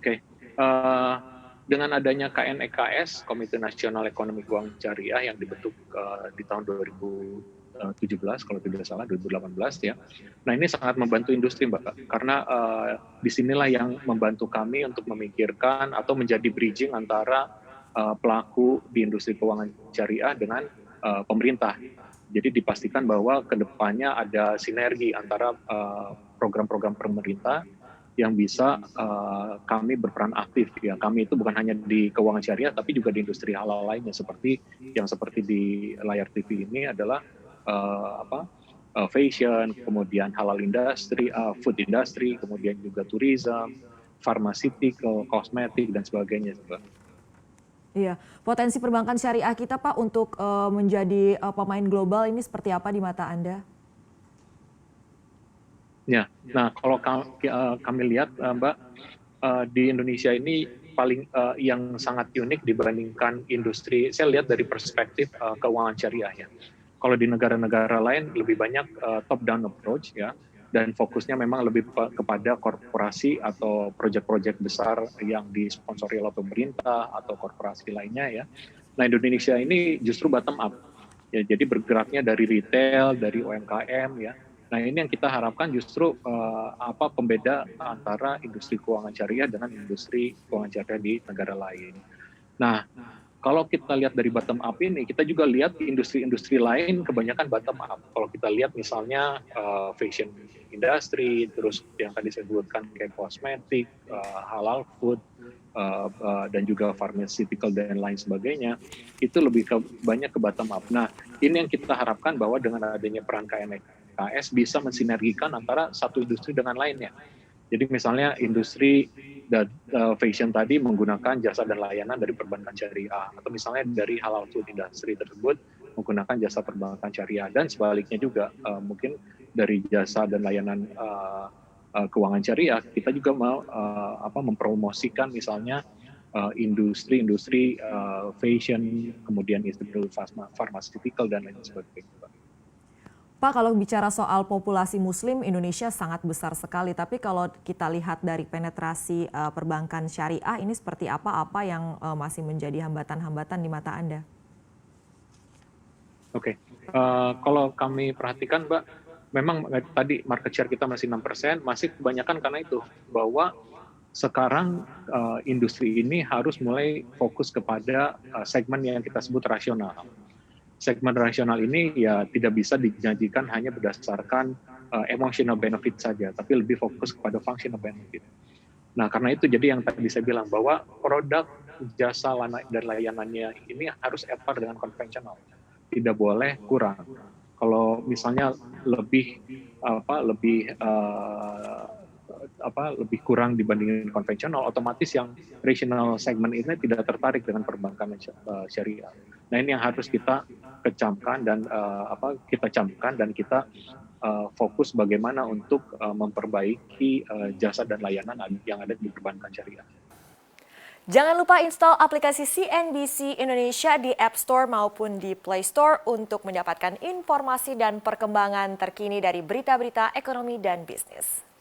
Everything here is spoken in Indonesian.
Oke, dengan adanya KNEKS, Komite Nasional Ekonomi Keuangan Syariah yang dibentuk di tahun 2017, kalau tidak salah 2018 ya. Nah ini sangat membantu industri Mbak, karena disinilah yang membantu kami untuk memikirkan atau menjadi bridging antara pelaku di industri keuangan syariah dengan pemerintah. Jadi dipastikan bahwa ke depannya ada sinergi antara program-program pemerintah yang bisa kami berperan aktif ya. Kami itu bukan hanya di keuangan syariah tapi juga di industri halal lainnya seperti di layar TV ini adalah fashion, kemudian halal industry, food industry, kemudian juga tourism, pharmaceutical, kosmetik dan sebagainya. Iya, potensi perbankan syariah kita Pak untuk menjadi pemain global ini seperti apa di mata Anda? Ya, nah kalau kami lihat Mbak, di Indonesia ini paling yang sangat unik dibandingkan industri, saya lihat dari perspektif keuangan syariah ya. Kalau di negara-negara lain lebih banyak top down approach ya, dan fokusnya memang lebih kepada korporasi atau proyek-proyek besar yang disponsori oleh pemerintah atau korporasi lainnya ya. Nah Indonesia ini justru bottom up, ya, jadi bergeraknya dari retail, dari UMKM ya. Nah ini yang kita harapkan justru pembeda antara industri keuangan syariah dengan industri keuangan syariah di negara lain. Nah kalau kita lihat dari bottom up ini, kita juga lihat industri-industri lain kebanyakan bottom up. Kalau kita lihat misalnya fashion industry, terus yang tadi saya sebutkan kayak kosmetik, halal food, dan juga pharmaceutical dan lain sebagainya, itu lebih banyak ke bottom up. Nah, ini yang kita harapkan bahwa dengan adanya peran KNKS bisa mensinergikan antara satu industri dengan lainnya. Jadi misalnya industri fashion tadi menggunakan jasa dan layanan dari perbankan syariah, atau misalnya dari halal food industry tersebut menggunakan jasa perbankan syariah, dan sebaliknya juga mungkin dari jasa dan layanan keuangan syariah kita juga mau mempromosikan misalnya industri-industri fashion, kemudian industri pharmaceutical dan lain sebagainya. Pak, kalau bicara soal populasi muslim, Indonesia sangat besar sekali. Tapi kalau kita lihat dari penetrasi perbankan syariah, ini seperti apa yang masih menjadi hambatan-hambatan di mata Anda? Oke, kalau kami perhatikan Mbak, memang tadi market share kita masih 6%, masih kebanyakan karena itu, bahwa sekarang industri ini harus mulai fokus kepada segmen yang kita sebut rasional. Segmen rasional ini ya tidak bisa dijanjikan hanya berdasarkan emotional benefit saja, tapi lebih fokus kepada functional benefit. Nah, karena itu jadi yang tadi saya bilang bahwa produk, jasa, dan layanannya ini harus at par dengan konvensional, tidak boleh kurang. Kalau misalnya lebih lebih kurang dibandingin konvensional, otomatis yang rational segment ini tidak tertarik dengan perbankan syariah. Nah ini yang harus kita kecamkan dan kita fokus bagaimana untuk memperbaiki jasa dan layanan yang ada di perbankan syariah. Jangan lupa install aplikasi CNBC Indonesia di App Store maupun di Play Store untuk mendapatkan informasi dan perkembangan terkini dari berita-berita ekonomi dan bisnis.